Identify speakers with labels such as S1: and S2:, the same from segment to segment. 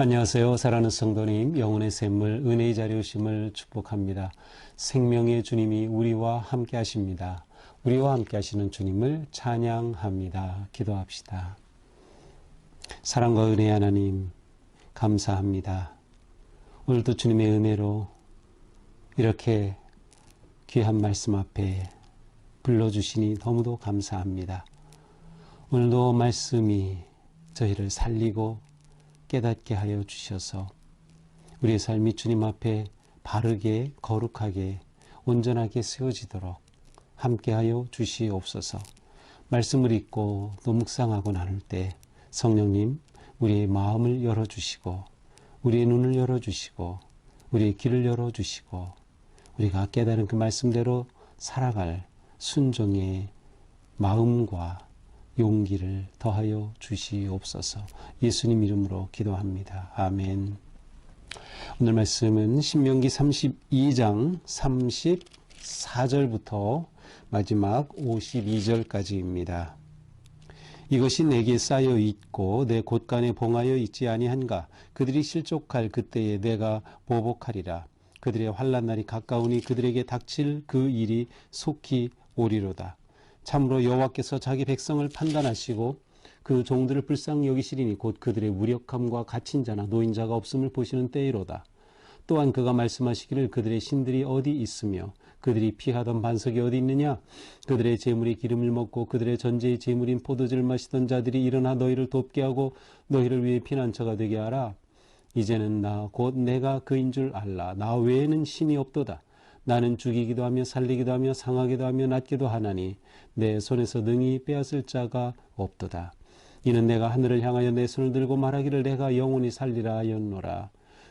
S1: 안녕하세요. 사랑하는 성도님, 영혼의 샘물, 은혜의 자리 오심을 축복합니다. 생명의 주님이 우리와 함께 하십니다. 우리와 함께 하시는 주님을 찬양합니다. 기도합시다. 사랑과 은혜의 하나님, 감사합니다. 오늘도 주님의 은혜로 이렇게 귀한 말씀 앞에 불러주시니 너무도 감사합니다. 오늘도 말씀이 저희를 살리고 깨닫게 하여 주셔서 우리의 삶이 주님 앞에 바르게 거룩하게 온전하게 세워지도록 함께하여 주시옵소서. 말씀을 읽고 또 묵상하고 나눌 때 성령님 우리의 마음을 열어주시고 우리의 눈을 열어주시고 우리의 귀를 열어주시고 우리가 깨달은 그 말씀대로 살아갈 순종의 마음과 용기를 더하여 주시옵소서. 예수님 이름으로 기도합니다. 아멘. 오늘 말씀은 신명기 32장 34절부터 마지막 52절까지입니다. 이것이 내게 쌓여 있고 내 곳간에 봉하여 있지 아니한가. 그들이 실족할 그때에 내가 보복하리라. 그들의 환난 날이 가까우니 그들에게 닥칠 그 일이 속히 오리로다. 참으로 여호와께서 자기 백성을 판단하시고 그 종들을 불쌍히 여기시리니 곧 그들의 무력함과 갇힌 자나 노인자가 없음을 보시는 때이로다. 또한 그가 말씀하시기를 그들의 신들이 어디 있으며 그들이 피하던 반석이 어디 있느냐. 그들의 재물이 기름을 먹고 그들의 전제의 재물인 포도주를 마시던 자들이 일어나 너희를 돕게 하고 너희를 위해 피난처가 되게 하라. 이제는 나 곧 내가 그인 줄 알라. 나 외에는 신이 없도다. 나는 죽이기도 하며 살리기도 하며 상하기도 하며 낫기도 하나니 내 손에서 능히 빼앗을 자가 없도다. 이는 내가 하늘을 향하여 내 손을 들고 말하기를 내가 영원히 살리라 하였노라.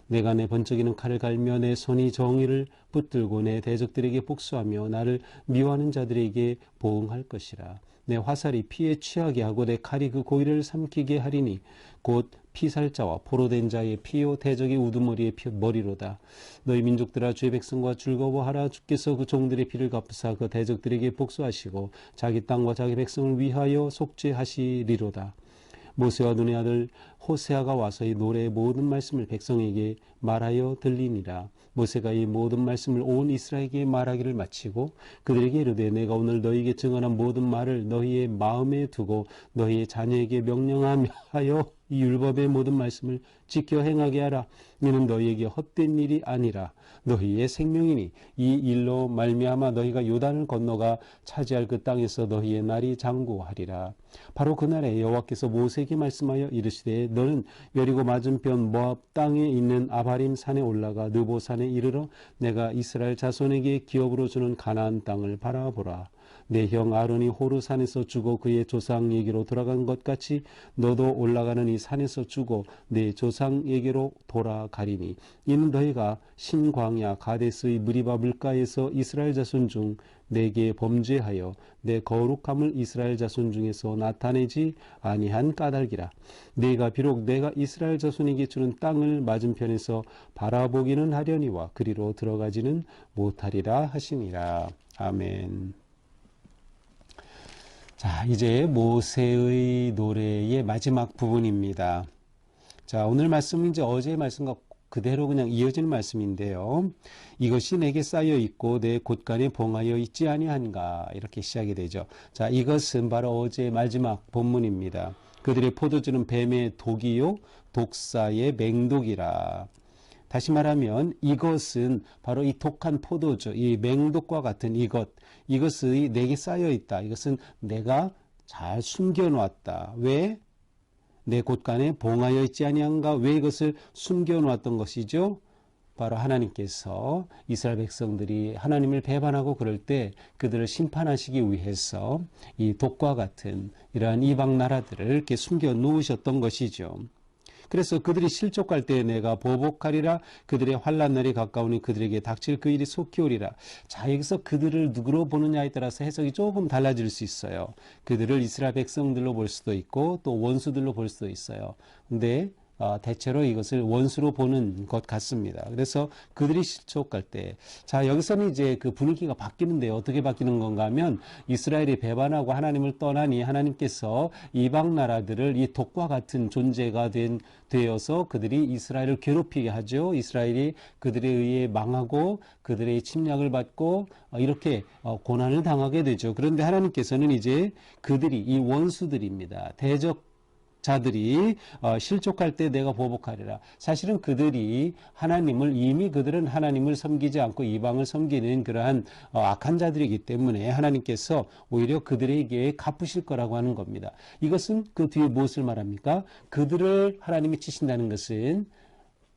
S1: 내가 내 번쩍이는 칼을 갈며 내 손이 정의를 붙들고 내 대적들에게 복수하며 나를 미워하는 자들에게 보응할 것이라. 내 화살이 피에 취하게 하고 내 칼이 그 고의를 삼키게 하리니 곧 피살자와 포로된 자의 피요 대적의 우두머리의 머리로다. 너희 민족들아 주의 백성과 즐거워하라. 주께서 그 종들의 피를 갚으사 그 대적들에게 복수하시고 자기 땅과 자기 백성을 위하여 속죄하시리로다. 모세와 눈의 아들 호세아가 와서 이 노래의 모든 말씀을 백성에게 말하여 들리니라. 모세가 이 모든 말씀을 온 이스라엘에게 말하기를 마치고 그들에게 이르되 내가 오늘 너희에게 증언한 모든 말을 너희의 마음에 두고 너희의 자녀에게 명령하여 이 율법의 모든 말씀을 지켜 행하게 하라. 이는 너희에게 헛된 일이 아니라 너희의 생명이니 이 일로 말미암아 너희가 요단을 건너가 차지할 그 땅에서 너희의 날이 장구하리라. 바로 그날에 여호와께서 모세에게 말씀하여 이르시되 너는 여리고 맞은편 모압 땅에 있는 아바림 산에 올라가 느보 산에 이르러 내가 이스라엘 자손에게 기업으로 주는 가나안 땅을 바라보라. 내 형 아론이 호르 산에서 죽어 그의 조상에게로 돌아간 것 같이 너도 올라가는 이 산에서 죽어 내 조상에게로 돌아가리니 이는 너희가 신광야 가데스의 무리바 물가에서 이스라엘 자손 중 내게 범죄하여 내 거룩함을 이스라엘 자손 중에서 나타내지 아니한 까닭이라. 네가 비록 내가 이스라엘 자손에게 주는 땅을 맞은편에서 바라보기는 하려니와 그리로 들어가지는 못하리라 하시니라. 아멘. 자, 이제 모세의 노래의 마지막 부분입니다. 자, 오늘 말씀은 이제 어제의 말씀과 그대로 그냥 이어지는 말씀인데요. 이것이 내게 쌓여 있고 내 곳간에 봉하여 있지 아니한가 이렇게 시작이 되죠. 자, 이것은 바로 어제의 마지막 본문입니다. 그들의 포도주는 뱀의 독이요 독사의 맹독이라. 다시 말하면 이것은 바로 이 독한 포도주, 이 맹독과 같은 이것이 내게 쌓여 있다. 이것은 내가 잘 숨겨놓았다. 왜? 내 곳간에 봉하여 있지 아니한가? 왜 이것을 숨겨놓았던 것이죠? 바로 하나님께서 이스라엘 백성들이 하나님을 배반하고 그럴 때 그들을 심판하시기 위해서 이 독과 같은 이러한 이방 나라들을 이렇게 숨겨 놓으셨던 것이죠. 그래서 그들이 실족할 때에 내가 보복하리라. 그들의 환난 날이 가까우니 그들에게 닥칠 그 일이 속히 오리라. 자, 여기서 그들을 누구로 보느냐에 따라서 해석이 조금 달라질 수 있어요. 그들을 이스라엘 백성들로 볼 수도 있고 또 원수들로 볼 수도 있어요. 근데 대체로 이것을 원수로 보는 것 같습니다. 그래서 그들이 실족할 때, 자, 여기서는 이제 그 분위기가 바뀌는데요. 어떻게 바뀌는 건가 하면 이스라엘이 배반하고 하나님을 떠나니 하나님께서 이방 나라들을 이 독과 같은 존재가 되어서 그들이 이스라엘을 괴롭히게 하죠. 이스라엘이 그들에 의해 망하고 그들의 침략을 받고 이렇게 고난을 당하게 되죠. 그런데 하나님께서는 이제 그들이 이 원수들입니다. 자들이 실족할 때 내가 보복하리라. 사실은 그들이 이미 그들은 하나님을 섬기지 않고 이방을 섬기는 그러한 악한 자들이기 때문에 하나님께서 오히려 그들에게 갚으실 거라고 하는 겁니다. 이것은 그 뒤에 무엇을 말합니까? 그들을 하나님이 치신다는 것은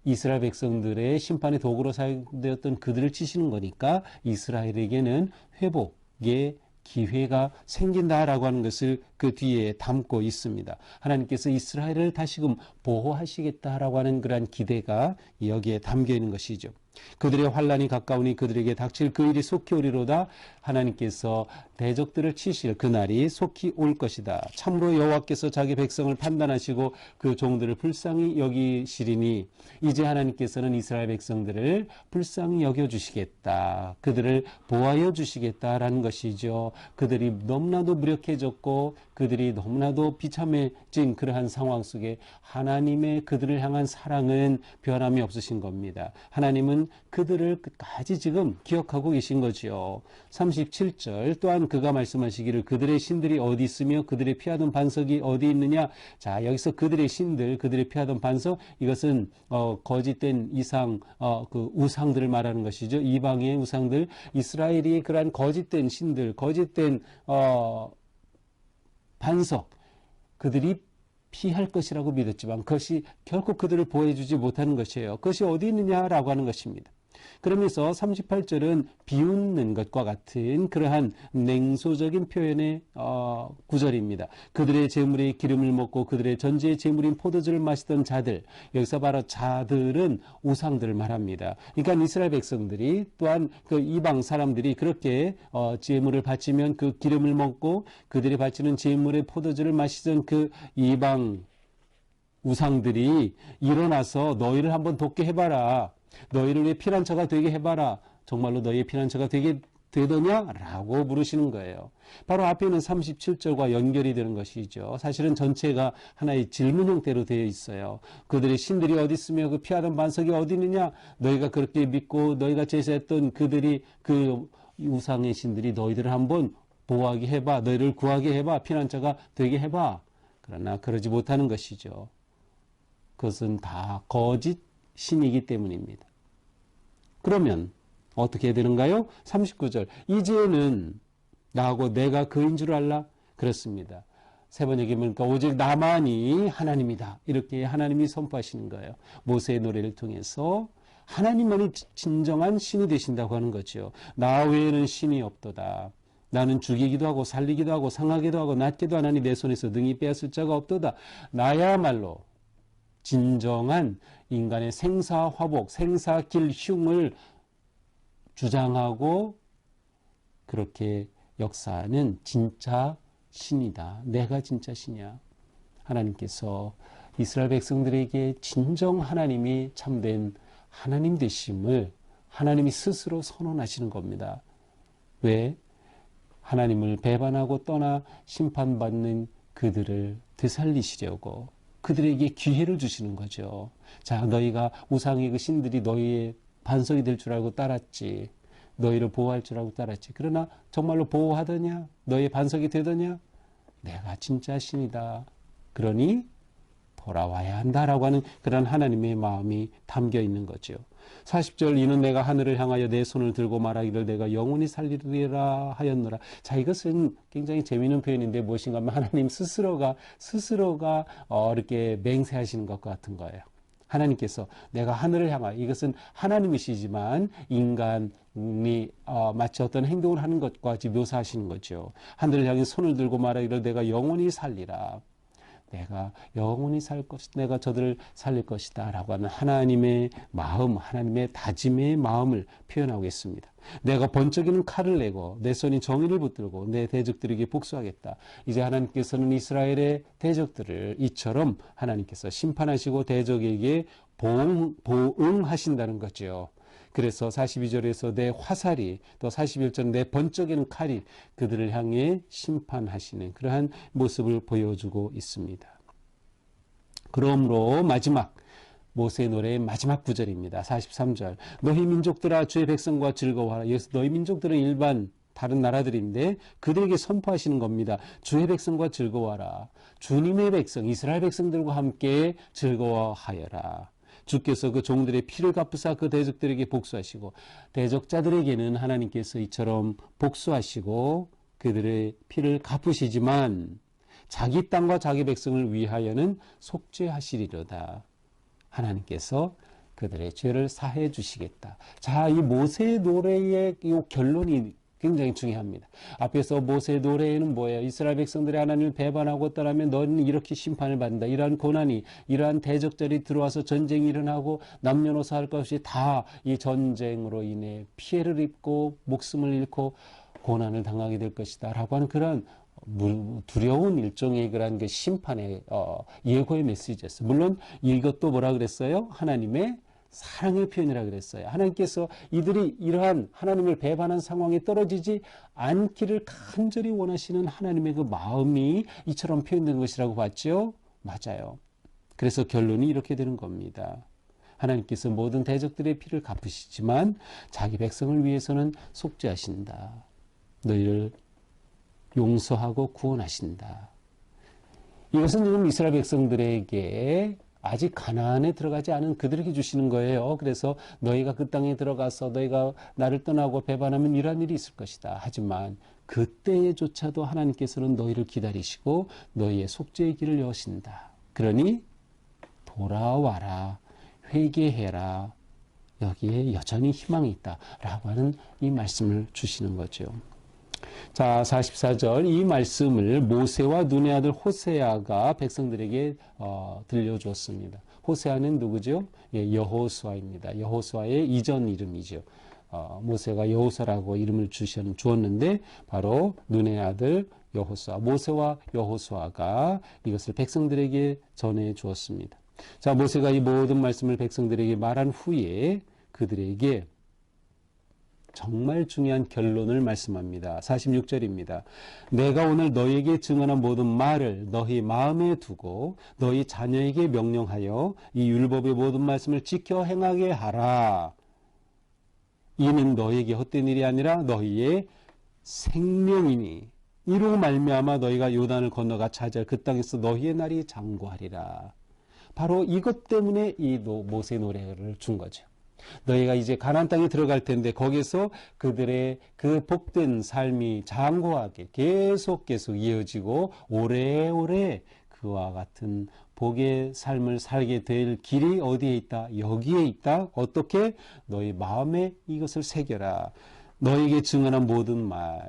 S1: 이스라엘 백성들의 심판의 도구로 사용되었던 그들을 치시는 거니까 이스라엘에게는 회복의 기회가 생긴다라고 하는 것을 그 뒤에 담고 있습니다. 하나님께서 이스라엘을 다시금 보호하시겠다라고 하는 그러한 기대가 여기에 담겨 있는 것이죠. 그들의 환란이 가까우니 그들에게 닥칠 그 일이 속히 오리로다. 하나님께서 대적들을 치실 그날이 속히 올 것이다. 참으로 여호와께서 자기 백성을 판단하시고 그 종들을 불쌍히 여기시리니 이제 하나님께서는 이스라엘 백성들을 불쌍히 여겨주시겠다. 그들을 보호하여 주시겠다라는 것이죠. 그들이 너무나도 무력해졌고 그들이 너무나도 비참해진 그러한 상황 속에 하나님의 그들을 향한 사랑은 변함이 없으신 겁니다. 하나님은 그들을 끝까지 지금 기억하고 계신 거지요. 37절 또한 그가 말씀하시기를 그들의 신들이 어디 있으며 그들의 피하던 반석이 어디 있느냐. 자, 여기서 그들의 신들, 그들의 피하던 반석, 이것은 거짓된 그 우상들을 말하는 것이죠. 이방의 우상들, 이스라엘이 그러한 거짓된 신들, 거짓된 반석, 그들이 피할 것이라고 믿었지만 그것이 결코 그들을 보호해주지 못하는 것이에요. 그것이 어디 있느냐라고 하는 것입니다. 그러면서 38절은 비웃는 것과 같은 그러한 냉소적인 표현의 구절입니다. 그들의 재물의 기름을 먹고 그들의 전제의 재물인 포도주를 마시던 자들, 여기서 바로 자들은 우상들을 말합니다. 그러니까 이스라엘 백성들이 또한 그 이방 사람들이 그렇게 재물을 바치면 그 기름을 먹고 그들이 바치는 재물의 포도주를 마시던 그 이방 우상들이 일어나서 너희를 한번 돕게 해봐라. 너희를 위해 피난처가 되게 해봐라. 정말로 너희의 피난처가 되더냐? 라고 물으시는 거예요. 바로 앞에 있는 37절과 연결이 되는 것이죠. 사실은 전체가 하나의 질문 형태로 되어 있어요. 그들의 신들이 어디 있으며 그 피하던 반석이 어디 있느냐? 너희가 그렇게 믿고 너희가 제사했던 그 우상의 신들이 너희들을 한번 보호하게 해봐. 너희를 구하게 해봐. 피난처가 되게 해봐. 그러나 그러지 못하는 것이죠. 그것은 다 거짓 신이기 때문입니다. 그러면 어떻게 해야 되는가요? 39절. 이제는 나하고 내가 그인 줄 알라? 그렇습니다. 세 번 얘기해보니까 오직 나만이 하나님이다. 이렇게 하나님이 선포하시는 거예요. 모세의 노래를 통해서 하나님만이 진정한 신이 되신다고 하는 거죠. 나 외에는 신이 없도다. 나는 죽이기도 하고 살리기도 하고 상하기도 하고 낫기도 하나니 내 손에서 능히 빼앗을 자가 없도다. 나야말로 진정한 인간의 생사화복, 생사길흉을 주장하고 그렇게 역사하는 진짜 신이다. 내가 진짜 신이야. 하나님께서 이스라엘 백성들에게 진정 하나님이 참된 하나님 되심을 하나님이 스스로 선언하시는 겁니다. 왜? 하나님을 배반하고 떠나 심판받는 그들을 되살리시려고 그들에게 기회를 주시는 거죠. 자, 너희가 우상의 그 신들이 너희의 반석이 될 줄 알고 따랐지. 너희를 보호할 줄 알고 따랐지. 그러나 정말로 보호하더냐? 너희의 반석이 되더냐? 내가 진짜 신이다. 그러니 돌아와야 한다라고 하는 그런 하나님의 마음이 담겨 있는 거죠. 40절 이는 내가 하늘을 향하여 내 손을 들고 말하기를 내가 영원히 살리리라 하였노라. 자, 이것은 굉장히 재미있는 표현인데 무엇인가 하면 하나님 스스로가 이렇게 맹세하시는 것과 같은 거예요. 하나님께서 내가 하늘을 향하여, 이것은 하나님이시지만 인간이 마치 어떤 행동을 하는 것과 같이 묘사하시는 거죠. 하늘을 향해 손을 들고 말하기를 내가 영원히 살리라. 내가 영원히 살 것이다. 내가 저들을 살릴 것이다. 라고 하는 하나님의 마음, 하나님의 다짐의 마음을 표현하고 있습니다. 내가 번쩍이는 칼을 내고 내 손이 정의를 붙들고 내 대적들에게 복수하겠다. 이제 하나님께서는 이스라엘의 대적들을 이처럼 하나님께서 심판하시고 대적에게 보응하신다는 거죠. 그래서 42절에서 내 화살이 또 41절 내 번쩍이는 칼이 그들을 향해 심판하시는 그러한 모습을 보여주고 있습니다. 그러므로 마지막 모세의 노래의 마지막 구절입니다. 43절 너희 민족들아 주의 백성과 즐거워하라. 여기서 너희 민족들은 일반 다른 나라들인데 그들에게 선포하시는 겁니다. 주의 백성과 즐거워하라. 주님의 백성 이스라엘 백성들과 함께 즐거워하여라. 주께서 그 종들의 피를 갚으사 그 대적들에게 복수하시고 대적자들에게는 하나님께서 이처럼 복수하시고 그들의 피를 갚으시지만 자기 땅과 자기 백성을 위하여는 속죄하시리로다. 하나님께서 그들의 죄를 사해 주시겠다. 자, 이 모세의 노래의 이 결론이 굉장히 중요합니다. 앞에서 모세의 노래에는 뭐예요? 이스라엘 백성들이 하나님을 배반하고 떠나면 너는 이렇게 심판을 받는다. 이러한 고난이, 이러한 대적들이 들어와서 전쟁이 일어나고 남녀노소 할 것 없이 다 이 전쟁으로 인해 피해를 입고 목숨을 잃고 고난을 당하게 될 것이다. 라고 하는 그런 두려운 일종의 그런 그 심판의 예고의 메시지였어요. 물론 이것도 뭐라 그랬어요? 하나님의 사랑의 표현이라 그랬어요. 하나님께서 이들이 이러한 하나님을 배반한 상황에 떨어지지 않기를 간절히 원하시는 하나님의 그 마음이 이처럼 표현된 것이라고 봤죠? 맞아요. 그래서 결론이 이렇게 되는 겁니다. 하나님께서 모든 대적들의 피를 갚으시지만 자기 백성을 위해서는 속죄하신다. 너희를 용서하고 구원하신다. 이것은 지금 이스라엘 백성들에게 아직 가나안에 들어가지 않은 그들에게 주시는 거예요. 그래서 너희가 그 땅에 들어가서 너희가 나를 떠나고 배반하면 이러한 일이 있을 것이다. 하지만 그때조차도 하나님께서는 너희를 기다리시고 너희의 속죄의 길을 여신다. 그러니 돌아와라. 회개해라. 여기에 여전히 희망이 있다. 라고 하는 이 말씀을 주시는 거죠. 자, 44절 이 말씀을 모세와 눈의 아들 호세아가 백성들에게 들려주었습니다. 호세아는 누구죠? 예, 여호수아입니다. 여호수아의 이전 이름이죠. 모세가 여호수아라고 이름을 주었는데 바로 눈의 아들 여호수아, 모세와 여호수아가 이것을 백성들에게 전해 주었습니다. 자, 모세가 이 모든 말씀을 백성들에게 말한 후에 그들에게 정말 중요한 결론을 말씀합니다. 46절입니다. 내가 오늘 너희에게 증언한 모든 말을 너희 마음에 두고 너희 자녀에게 명령하여 이 율법의 모든 말씀을 지켜 행하게 하라. 이는 너희에게 헛된 일이 아니라 너희의 생명이니 이로 말미암아 너희가 요단을 건너가 차지할 그 땅에서 너희의 날이 장구하리라. 바로 이것 때문에 이 모세 노래를 준 거죠. 너희가 이제 가나안 땅에 들어갈 텐데 거기서 그들의 그 복된 삶이 장구하게 계속 이어지고 오래오래 그와 같은 복의 삶을 살게 될 길이 어디에 있다? 여기에 있다. 어떻게? 너희 마음에 이것을 새겨라. 너에게 증언한 모든 말.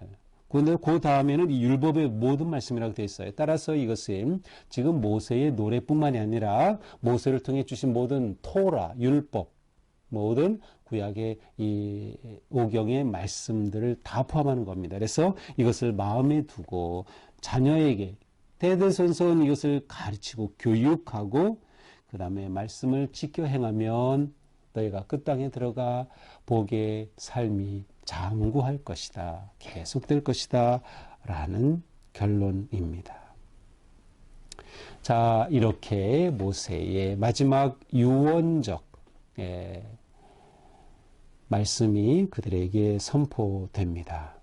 S1: 그런데 그 다음에는 이 율법의 모든 말씀이라고 되어 있어요. 따라서 이것은 지금 모세의 노래뿐만이 아니라 모세를 통해 주신 모든 토라, 율법, 모든 구약의 이 오경의 말씀들을 다 포함하는 겁니다. 그래서 이것을 마음에 두고 자녀에게 대대손손 이것을 가르치고 교육하고 그 다음에 말씀을 지켜 행하면 너희가 그 땅에 들어가 복의 삶이 장구할 것이다. 계속될 것이다. 라는 결론입니다. 자, 이렇게 모세의 마지막 유언적 말씀이 그들에게 선포됩니다.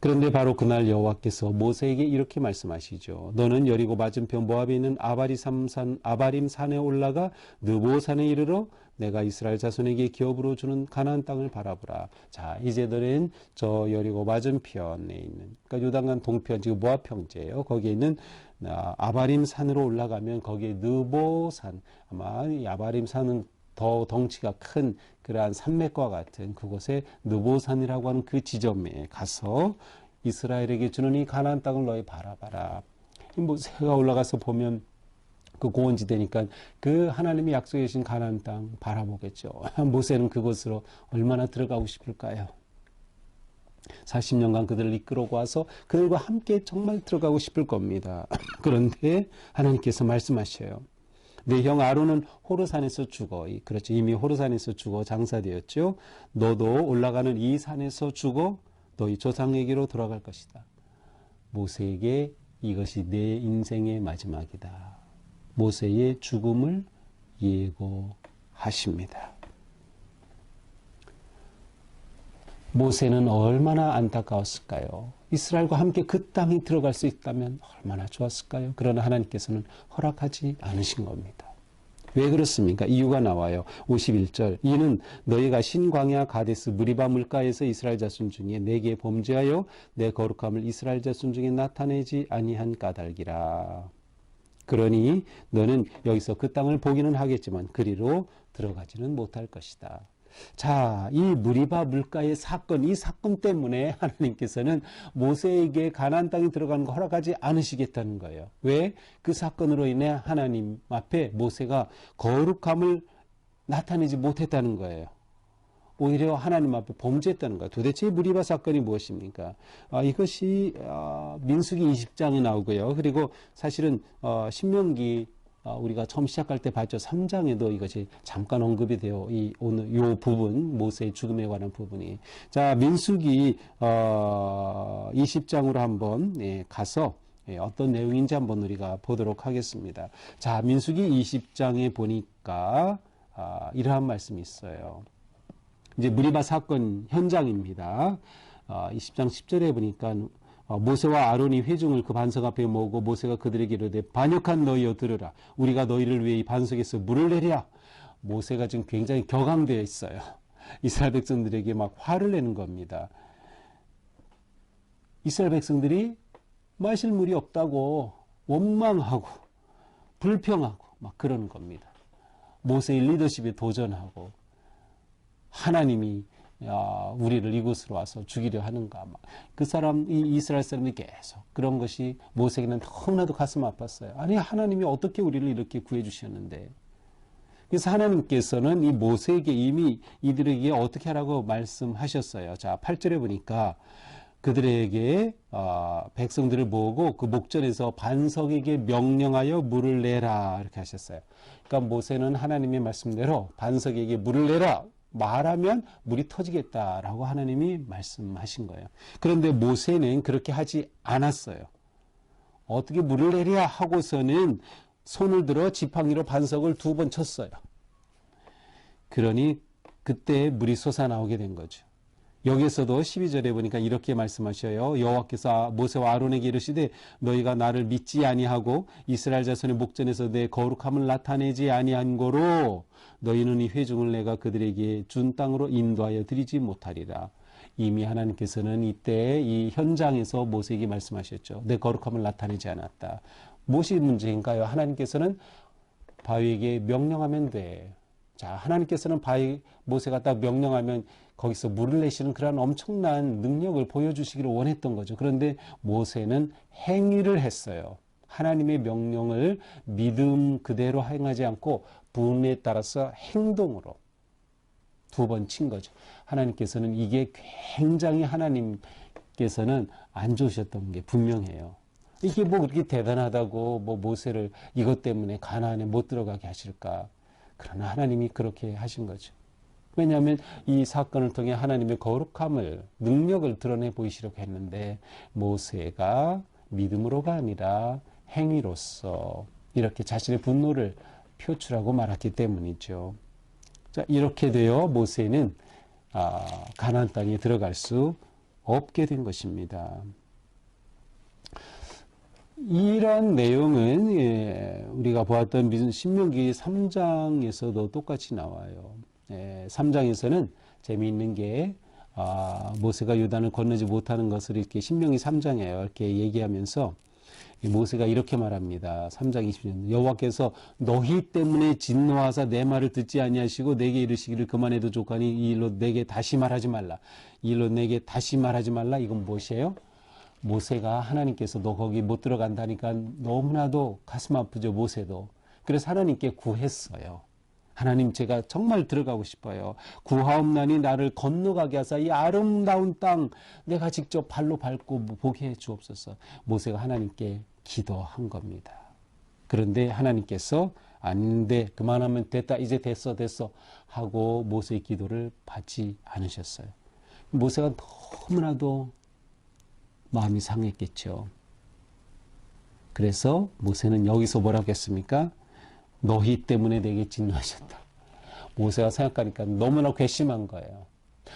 S1: 그런데 바로 그날 여호와께서 모세에게 이렇게 말씀하시죠. 너는 여리고 맞은편 모압에 있는 아바림 산에 올라가 느보산에 이르러 내가 이스라엘 자손에게 기업으로 주는 가나안 땅을 바라보라. 자, 이제 너는 저 여리고 맞은편에 있는 그러니까 요단강 동편 지금 모압 평지예요. 거기에 있는 아바림 산으로 올라가면 거기에 느보산 아마 이 아바림 산은 더 덩치가 큰 그러한 산맥과 같은 그곳에 느보산이라고 하는 그 지점에 가서 이스라엘에게 주는 이 가나안 땅을 너희 바라봐라. 모세가 올라가서 보면 그 고원지대니까 그 하나님이 약속해 주신 가나안 땅 바라보겠죠. 모세는 그곳으로 얼마나 들어가고 싶을까요? 40년간 그들을 이끌어 와서 그들과 함께 정말 들어가고 싶을 겁니다. 그런데 하나님께서 말씀하셔요. 내 형 아론은 호르산에서 죽어. 그렇죠. 이미 호르산에서 죽어 장사되었죠. 너도 올라가는 이 산에서 죽어 너희 조상에게로 돌아갈 것이다. 모세에게 이것이 내 인생의 마지막이다. 모세의 죽음을 예고하십니다. 모세는 얼마나 안타까웠을까요? 이스라엘과 함께 그 땅에 들어갈 수 있다면 얼마나 좋았을까요? 그러나 하나님께서는 허락하지 않으신 겁니다. 왜 그렇습니까? 이유가 나와요. 51절. 이는 너희가 신광야 가데스 무리바 물가에서 이스라엘 자손 중에 내게 범죄하여 내 거룩함을 이스라엘 자손 중에 나타내지 아니한 까닭이라. 그러니 너는 여기서 그 땅을 보기는 하겠지만 그리로 들어가지는 못할 것이다. 자, 이 무리바 물가의 사건, 이 사건 때문에 하나님께서는 모세에게 가나안 땅에 들어가는 거 허락하지 않으시겠다는 거예요. 왜? 그 사건으로 인해 하나님 앞에 모세가 거룩함을 나타내지 못했다는 거예요. 오히려 하나님 앞에 범죄했다는 거예요. 도대체 이 무리바 사건이 무엇입니까? 이것이 민수기 20장에 나오고요. 그리고 사실은 신명기 우리가 처음 시작할 때 봤죠. 3장에도 이것이 잠깐 언급이 돼요. 오늘 요 부분, 모세의 죽음에 관한 부분이. 자, 민수기 20장으로 한번 가서 어떤 내용인지 한번 우리가 보도록 하겠습니다. 자, 민수기 20장에 보니까 이러한 말씀이 있어요. 이제 무리바 사건 현장입니다. 20장 10절에 보니까 모세와 아론이 회중을 그 반석 앞에 모으고 모세가 그들에게 이르되 반역한 너희여 들으라. 우리가 너희를 위해 이 반석에서 물을 내리라. 모세가 지금 굉장히 격앙되어 있어요. 이스라엘 백성들에게 막 화를 내는 겁니다. 이스라엘 백성들이 마실 물이 없다고 원망하고 불평하고 막 그러는 겁니다. 모세의 리더십에 도전하고 하나님이 우리를 이곳으로 와서 죽이려 하는가. 그 이 이스라엘 사람들이 계속 그런 것이 모세에게는 너무나도 가슴 아팠어요. 아니, 하나님이 어떻게 우리를 이렇게 구해주셨는데. 그래서 하나님께서는 이 모세에게 이미 이들에게 어떻게 하라고 말씀하셨어요. 자, 8절에 보니까 그들에게 백성들을 모으고 그 목전에서 반석에게 명령하여 물을 내라 이렇게 하셨어요. 그러니까 모세는 하나님의 말씀대로 반석에게 물을 내라 말하면 물이 터지겠다라고 하나님이 말씀하신 거예요. 그런데 모세는 그렇게 하지 않았어요. 어떻게 물을 내랴 하고서는 손을 들어 지팡이로 반석을 2번 쳤어요. 그러니 그때 물이 솟아나오게 된 거죠. 여기에서도 12절에 보니까 이렇게 말씀하셔요. 여호와께서 모세와 아론에게 이르시되 너희가 나를 믿지 아니하고 이스라엘 자손의 목전에서 내 거룩함을 나타내지 아니한 고로 너희는 이 회중을 내가 그들에게 준 땅으로 인도하여 드리지 못하리라. 이미 하나님께서는 이때 이 현장에서 모세에게 말씀하셨죠. 내 거룩함을 나타내지 않았다. 무엇이 문제인가요? 하나님께서는 바위에게 명령하면 돼. 자, 하나님께서는 모세가 딱 명령하면 거기서 물을 내시는 그런 엄청난 능력을 보여주시기를 원했던 거죠. 그런데 모세는 행위를 했어요. 하나님의 명령을 믿음 그대로 행하지 않고 분에 따라서 행동으로 2번 친 거죠. 하나님께서는 이게 굉장히 하나님께서는 안 좋으셨던 게 분명해요. 이게 뭐 그렇게 대단하다고 모세를 이것 때문에 가나안에 못 들어가게 하실까? 그러나 하나님이 그렇게 하신 거죠. 왜냐하면 이 사건을 통해 하나님의 거룩함을, 능력을 드러내 보이시려고 했는데 모세가 믿음으로가 아니라 행위로서 이렇게 자신의 분노를 표출하고 말았기 때문이죠. 자, 이렇게 되어 모세는 가나안 땅에 들어갈 수 없게 된 것입니다. 이런 내용은 우리가 보았던 신명기 3장에서도 똑같이 나와요. 3장에서는 재미있는 게 모세가 요단을 건너지 못하는 것을 이렇게 신명기 3장에 이렇게 얘기하면서 모세가 이렇게 말합니다. 3장 20절 여호와께서 너희 때문에 진노하사 내 말을 듣지 아니하시고 내게 이르시기를 그만해도 좋거니 이 일로 내게 다시 말하지 말라. 이 일로 내게 다시 말하지 말라. 이건 무엇이에요? 모세가 하나님께서 너 거기 못 들어간다니까 너무나도 가슴 아프죠, 모세도. 그래서 하나님께 구했어요. 하나님, 제가 정말 들어가고 싶어요. 구하옵나니 나를 건너가게 하사 이 아름다운 땅 내가 직접 발로 밟고 보게 해 주옵소서. 모세가 하나님께 기도한 겁니다. 그런데 하나님께서 아닌데 그만하면 됐다, 이제 됐어 하고 모세의 기도를 받지 않으셨어요. 모세가 너무나도 마음이 상했겠죠. 그래서 모세는 여기서 뭐라고 했습니까? 너희 때문에 내게 진노하셨다. 모세가 생각하니까 너무나 괘씸한 거예요.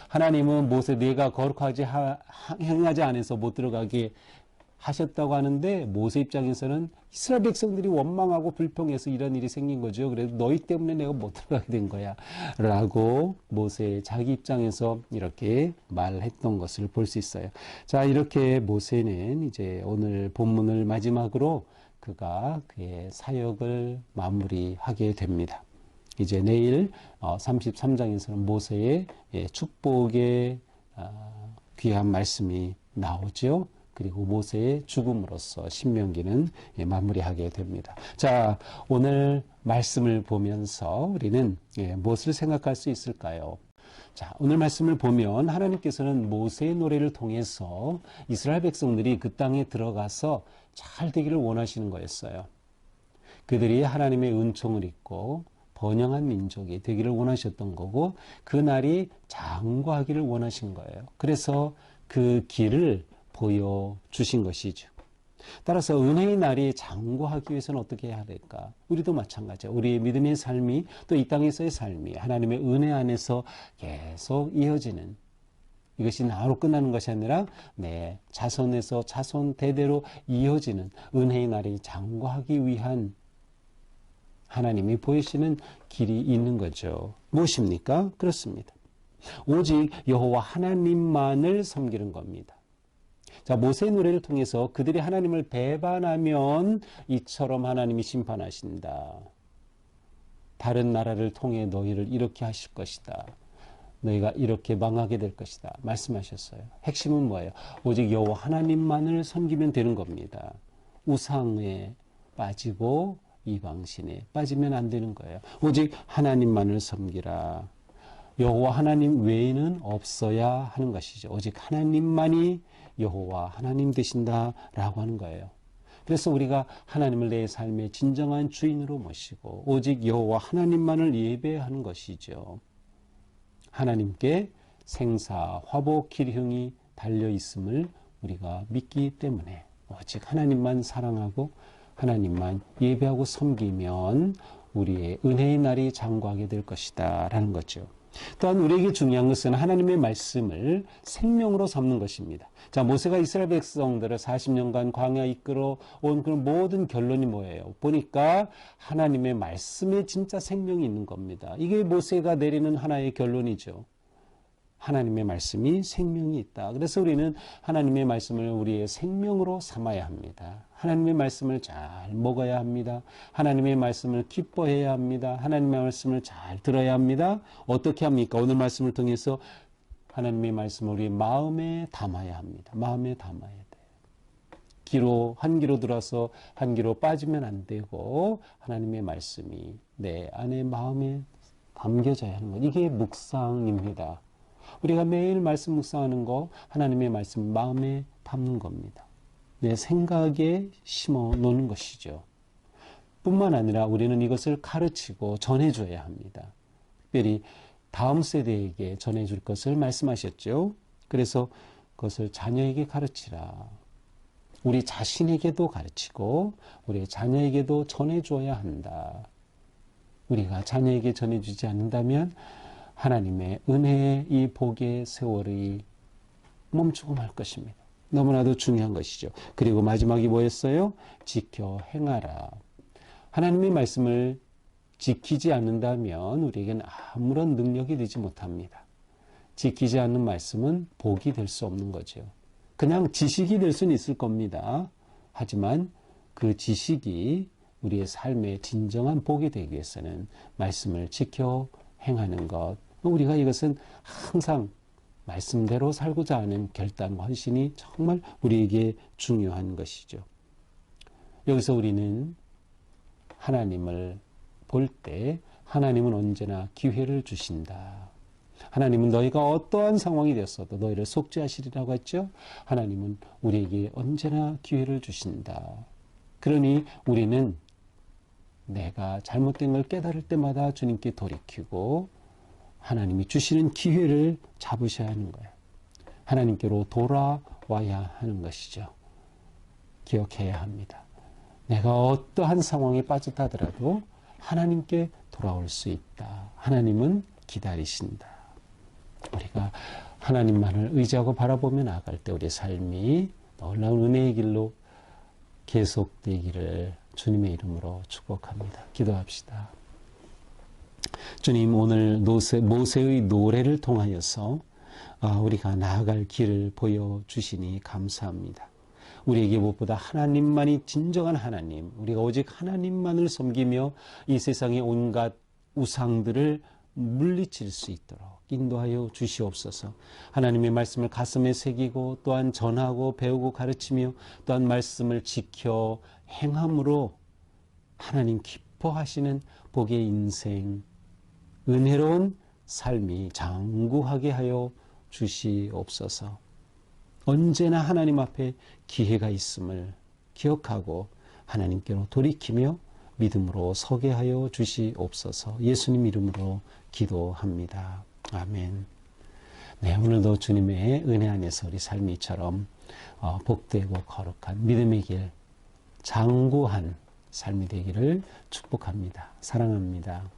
S1: 하나님은 모세 네가 거룩하지 행하지 않아서 못 들어가게 하셨다고 하는데 모세 입장에서는 이스라엘 백성들이 원망하고 불평해서 이런 일이 생긴 거죠. 그래서 너희 때문에 내가 못 들어가게 된 거야 라고 모세 자기 입장에서 이렇게 말했던 것을 볼 수 있어요. 자, 이렇게 모세는 이제 오늘 본문을 마지막으로 그가 그의 사역을 마무리하게 됩니다. 이제 내일 33장에서는 모세의 축복의 귀한 말씀이 나오죠. 그리고 모세의 죽음으로써 신명기는 마무리하게 됩니다. 자, 오늘 말씀을 보면서 우리는 무엇을 생각할 수 있을까요? 자, 오늘 말씀을 보면 하나님께서는 모세의 노래를 통해서 이스라엘 백성들이 그 땅에 들어가서 잘 되기를 원하시는 거였어요. 그들이 하나님의 은총을 입고 번영한 민족이 되기를 원하셨던 거고 그 날이 장구하기를 원하신 거예요. 그래서 그 길을 보여주신 것이죠. 따라서 은혜의 날이 장구하기 위해서는 어떻게 해야 될까? 우리도 마찬가지예요. 우리의 믿음의 삶이 또 이 땅에서의 삶이 하나님의 은혜 안에서 계속 이어지는, 이것이 나로 끝나는 것이 아니라 내 자손에서 자손 대대로 이어지는 은혜의 날이 장구하기 위한 하나님이 보이시는 길이 있는 거죠. 무엇입니까? 그렇습니다. 오직 여호와 하나님만을 섬기는 겁니다. 자, 모세의 노래를 통해서 그들이 하나님을 배반하면 이처럼 하나님이 심판하신다. 다른 나라를 통해 너희를 이렇게 하실 것이다. 너희가 이렇게 망하게 될 것이다. 말씀하셨어요. 핵심은 뭐예요? 오직 여호와 하나님만을 섬기면 되는 겁니다. 우상에 빠지고 이방신에 빠지면 안 되는 거예요. 오직 하나님만을 섬기라. 여호와 하나님 외에는 없어야 하는 것이죠. 오직 하나님만이 여호와 하나님 되신다라고 하는 거예요. 그래서 우리가 하나님을 내 삶의 진정한 주인으로 모시고 오직 여호와 하나님만을 예배하는 것이죠. 하나님께 생사, 화복, 기흉이 달려 있음을 우리가 믿기 때문에 오직 하나님만 사랑하고 하나님만 예배하고 섬기면 우리의 은혜의 날이 장구하게 될 것이다 라는 거죠. 또한 우리에게 중요한 것은 하나님의 말씀을 생명으로 삼는 것입니다. 자, 모세가 이스라엘 백성들을 40년간 광야 이끌어 온 그런 모든 결론이 뭐예요? 보니까 하나님의 말씀에 진짜 생명이 있는 겁니다. 이게 모세가 내리는 하나의 결론이죠. 하나님의 말씀이 생명이 있다. 그래서 우리는 하나님의 말씀을 우리의 생명으로 삼아야 합니다. 하나님의 말씀을 잘 먹어야 합니다. 하나님의 말씀을 기뻐해야 합니다. 하나님의 말씀을 잘 들어야 합니다. 어떻게 합니까? 오늘 말씀을 통해서 하나님의 말씀을 우리 마음에 담아야 합니다. 마음에 담아야 돼요. 한 귀로 들어서 한 귀로 빠지면 안 되고 하나님의 말씀이 내 안에 마음에 담겨져야 하는 것. 이게 묵상입니다. 우리가 매일 말씀 묵상하는 거 하나님의 말씀 마음에 담는 겁니다. 내 생각에 심어 놓는 것이죠. 뿐만 아니라 우리는 이것을 가르치고 전해줘야 합니다. 특별히 다음 세대에게 전해줄 것을 말씀하셨죠. 그래서 그것을 자녀에게 가르치라. 우리 자신에게도 가르치고 우리 자녀에게도 전해줘야 한다. 우리가 자녀에게 전해주지 않는다면 하나님의 은혜의 이 복의 세월이 멈추고 말 것입니다. 너무나도 중요한 것이죠. 그리고 마지막이 뭐였어요? 지켜 행하라. 하나님의 말씀을 지키지 않는다면 우리에게는 아무런 능력이 되지 못합니다. 지키지 않는 말씀은 복이 될 수 없는 거죠. 그냥 지식이 될 수는 있을 겁니다. 하지만 그 지식이 우리의 삶의 진정한 복이 되기 위해서는 말씀을 지켜 행하는 것. 우리가 이것은 항상 말씀대로 살고자 하는 결단과 헌신이 정말 우리에게 중요한 것이죠. 여기서 우리는 하나님을 볼 때 하나님은 언제나 기회를 주신다. 하나님은 너희가 어떠한 상황이 되었어도 너희를 속죄하시리라고 했죠. 하나님은 우리에게 언제나 기회를 주신다. 그러니 우리는 내가 잘못된 걸 깨달을 때마다 주님께 돌이키고 하나님이 주시는 기회를 잡으셔야 하는 거예요. 하나님께로 돌아와야 하는 것이죠. 기억해야 합니다. 내가 어떠한 상황에 빠졌다 하더라도 하나님께 돌아올 수 있다. 하나님은 기다리신다. 우리가 하나님만을 의지하고 바라보며 나아갈 때 우리의 삶이 놀라운 은혜의 길로 계속되기를 주님의 이름으로 축복합니다. 기도합시다. 주님, 오늘 모세의 노래를 통하여서 우리가 나아갈 길을 보여주시니 감사합니다. 우리에게 무엇보다 하나님만이 진정한 하나님, 우리가 오직 하나님만을 섬기며 이 세상의 온갖 우상들을 물리칠 수 있도록 인도하여 주시옵소서. 하나님의 말씀을 가슴에 새기고 또한 전하고 배우고 가르치며 또한 말씀을 지켜 행함으로 하나님 기뻐하시는 복의 인생, 은혜로운 삶이 장구하게 하여 주시옵소서. 언제나 하나님 앞에 기회가 있음을 기억하고 하나님께로 돌이키며 믿음으로 서게 하여 주시옵소서. 예수님 이름으로 기도합니다. 아멘. 네, 오늘도 주님의 은혜 안에서 우리 삶이 이처럼 복되고 거룩한 믿음의 길, 장구한 삶이 되기를 축복합니다. 사랑합니다.